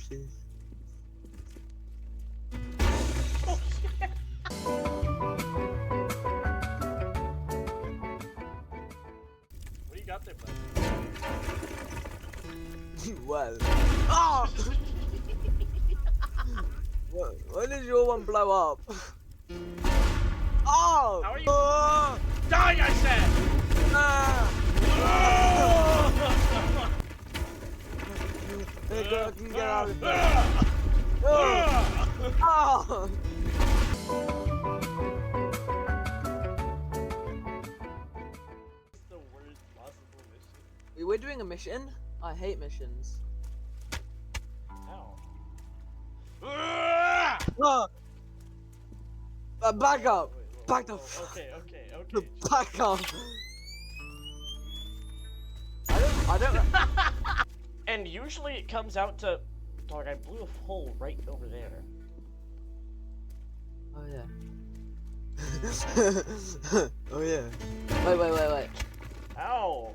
shit. Oh shit! What do you got there, bud? Well. Oh! When did your one blow up? Oh! How are you? Oh! Die, I said! Ah! Oh! Hey, girl, I can get out of here. Oh! Oh! It's the worst possible mission. We're doing a mission? I hate missions. How? Oh! Back up! Wait, Back the okay. Back up! I don't. And usually it comes out to, dog, I blew a hole right over there. Oh yeah. Oh yeah. Wait. Ow!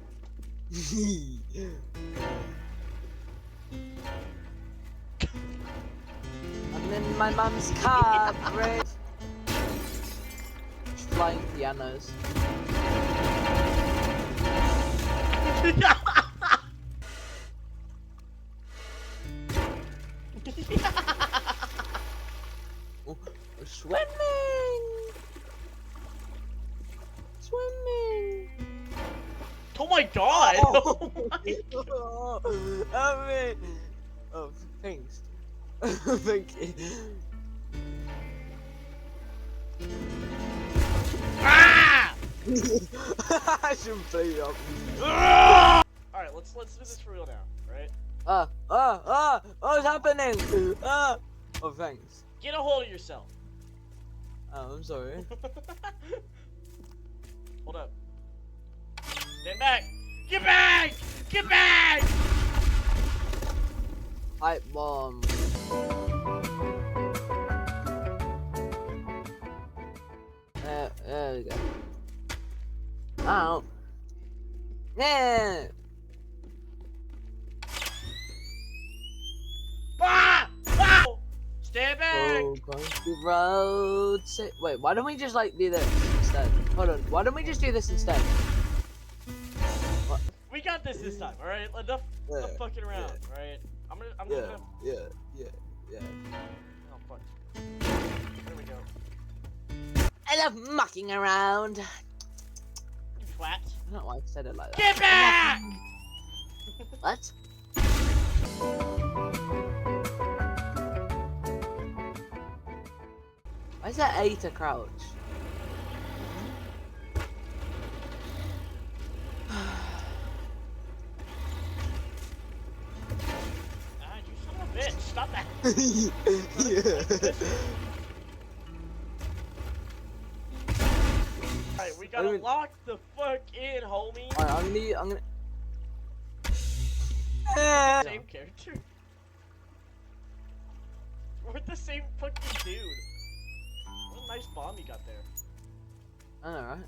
I'm in my mum's car, Brave. Flying pianos. Oh, swimming! Swimming! Oh my god! Oh, Oh my god. I mean, oh, thanks. Thank you. Ah! I should play you up. Alright, let's do this for real now, right? What's happening? Oh, thanks. Get a hold of yourself. Oh, I'm sorry. Hold up. Stand back! Get back! Get back! Pipe bomb. There we go. Ow. Yeah. Ah! Ah! Stand back! Oh, country road. Wait, why don't we just like do this instead? Hold on. Why don't we just do this instead? What? We got this time, alright? Enough fucking around, alright? I'm gonna. Yeah. Oh, fuck. There we go. I love mucking around. You twat. I don't know why I said it like that. Get back! What? Why is that A to crouch? Ah, you son of a bitch! Stop that! Yeah. Alright, we gotta lock the fuck in, homie! Alright, I'm gonna. Same character. We're the same fucking dude. What a nice bomb you got there. I know, right?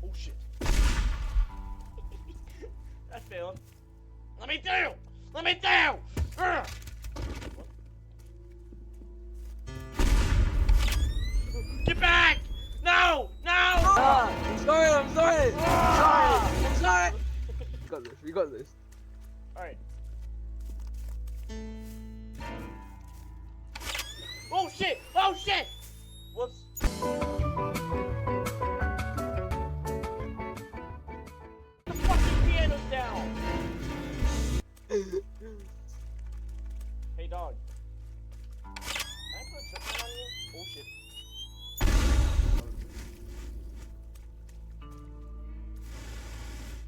Oh shit. That failed. Let me through! Let me through! Ugh. Get back! No! No! I'm sorry! I'm sorry! We got this. Alright. Oh shit! Oh shit! Whoops. The fucking piano's down! Hey dog. Can I put a trip on you? Oh shit.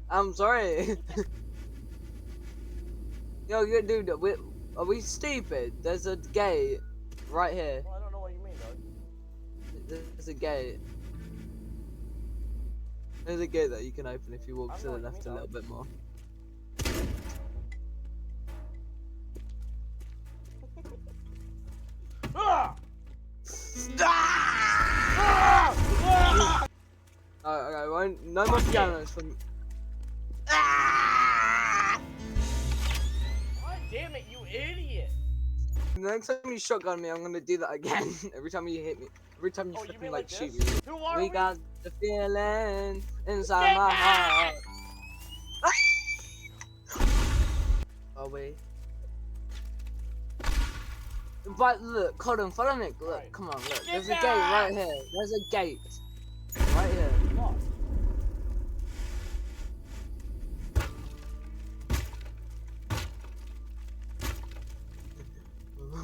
I'm sorry. Yo, dude, are we stupid? There's a gate right here. Well, I don't know what you mean, dog. There's a gate. There's a gate that you can open if you walk I to don't the know what left you a mean, little bit more. Ah! Ah! Ah! No more pianos from. Ah! God damn it, you idiot! The next time you shotgun me, I'm gonna do that again. Every time you hit me, every time you Oh, you fucking mean like like shoot this? me. Who are We we? got the feeling inside Get my back! heart. Are we? But look, Colin, follow me. Look, Alright. come on, look. Get There's a back! gate right here. There's a gate right here.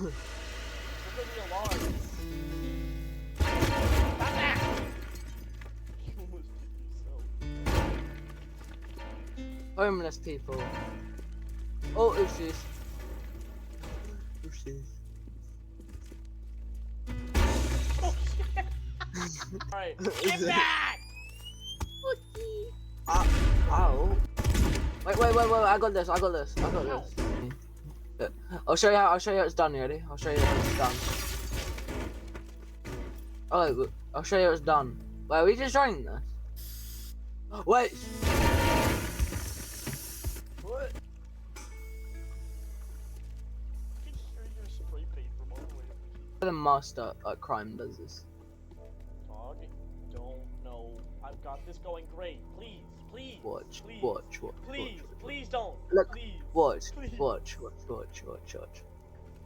Look. Look at the alarm. Stop that! You almost did yourself. Homeless people. Oh, oopsies. Oopsies. Oh shit! Alright, get back! Ow. Wait, I got this, I got this. I'll show you how it's done, you ready? I'll show you how it's done. Oh, I'll show you how it's done. Wait, are we just trying this? Wait! What? I can hear your spray paint from all the way up here. The master at crime does this. Dog, don't know. I've got this going great. Please, please. Watch, please, watch. Please don't. Look, please. watch. Please.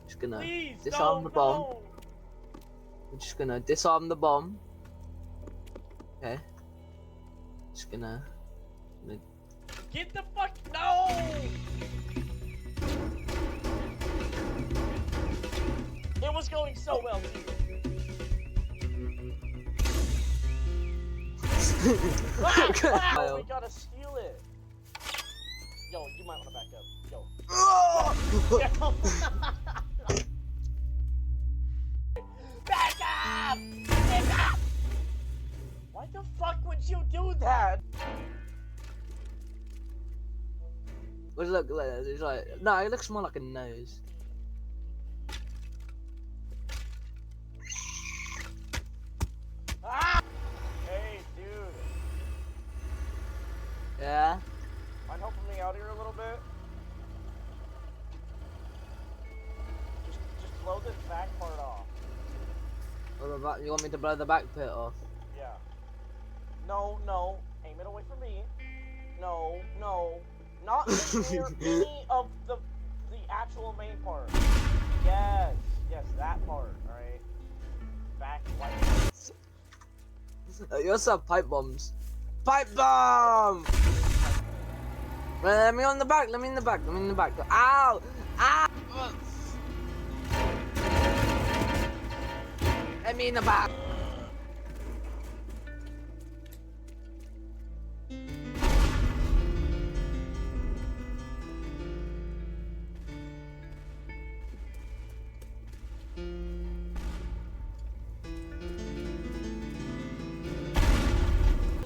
Just gonna Please, disarm no, the bomb. no. We're just gonna disarm the bomb. Okay. Just gonna Get the fuck no! It was going so well, too. We gotta steal it. Yo, you might wanna back up. Yo. Back up! Get up! Why the fuck would you do that? What does it look like? It's like no, it looks more like a nose. Ah! Hey, dude. Yeah. Mind helping me out here a little bit? Just blow this back part off. Or the back, you want me to blow the back pit off? Yeah. No, no. Aim it away from me. No, no. Not near any of the actual main part. Yes. Yes, that part, alright? Back like You also have pipe bombs. Pipe bomb! Let me on the back, let me in the back. Ow! Ow! Let me in the back.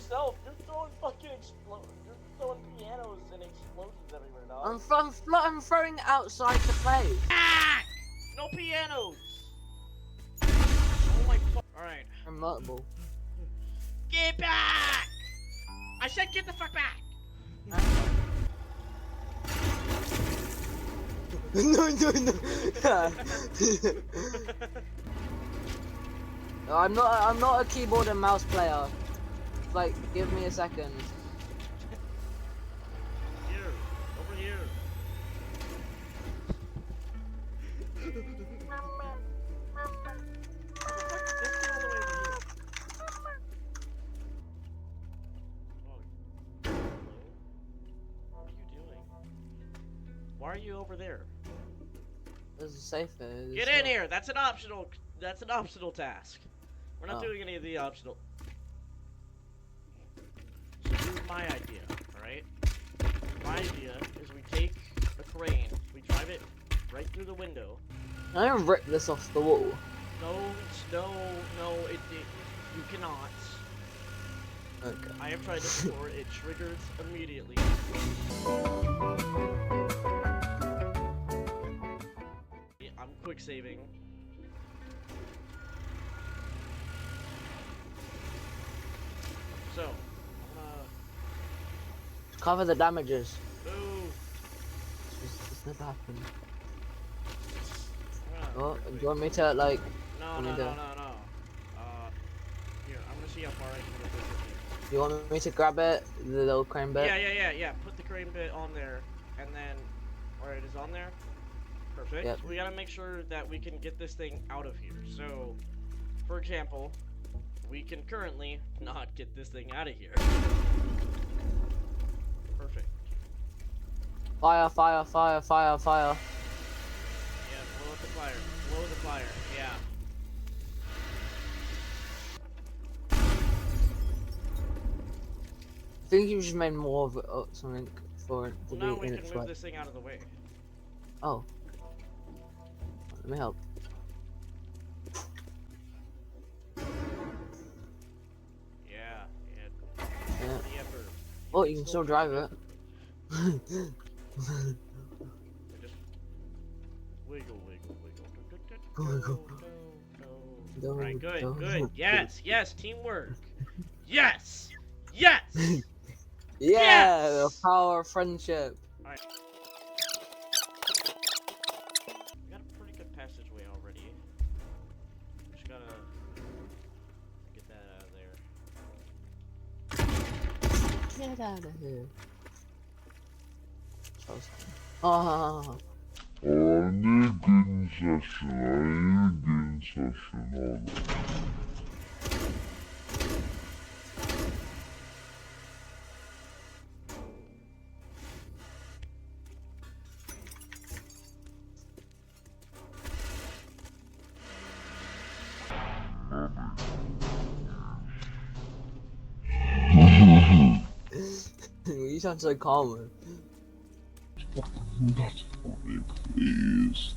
yourself. You're throwing fucking You're throwing pianos and explosions everywhere, dog. I'm throwing it outside the place. Ah! No pianos! Oh my fuck. Alright. I'm multiple. Get back! I said get the fuck back! No. I'm not a keyboard and mouse player. Like, give me a second. Here. Over here. Why are you over there? This is safer. Get in here. That's an optional task. We're not doing any of the optional. So here's my idea, alright? My idea is we take a crane, we drive it right through the window. Can I rip this off the wall? No, you cannot. Okay. I have tried this before, it triggers immediately. I'm quick saving. So, I'm gonna Cover the damages. Move. This never happened. I'm Oh, gonna do you want me to like? No. Here, I'm gonna see how far I can get this with you. do you want me to grab it, the little crane bit? Yeah. Put the crane bit on there, and then, alright, it's on there. Perfect. Yep. We gotta make sure that we can get this thing out of here. So, for example, we can currently not get this thing out of here. Perfect. Fire, fire, fire, fire, fire. Yeah, blow up the fire. Blow the fire. Yeah. I think you just made more of it, something for it to Well, now be we in can its move way. this thing out of the way. Oh. Let me help. Yeah. Yeah. The effort. Oh, you can still drive it. Just wiggle. Don't, Alright, good. don't. Yes, teamwork. Yes! Yeah, Yes! the power of friendship. Alright. We got a pretty good passageway already. Just gotta get that out of there. Get out of here. Oh. You sound so calm. Not for me, please.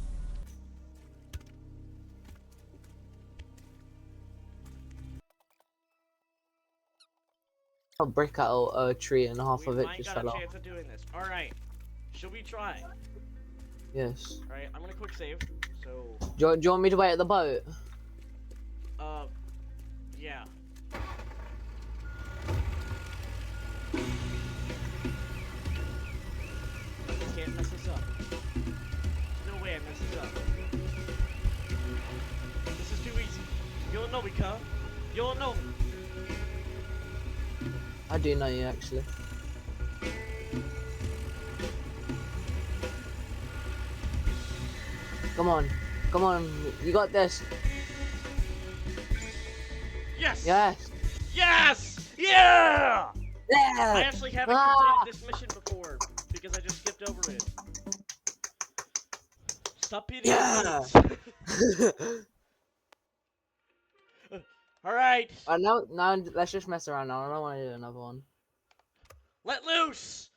A brick out a tree and half of it might just got fell a off. chance of doing this. Alright. Should we try? Yes. Alright, I'm gonna quick save. So, Do you want me to wait at the boat? yeah. I can't mess this up. There's no way I mess this up. This is too easy. You don't know me, cuz. You don't know me. I do know you actually. Come on, you got this. Yes! Yes. Yes! Yeah! Yeah. I actually haven't completed this mission before because I just skipped over it. Stop beating Yeah. Alright. Now let's just mess around now. I don't want to do another one. Let loose!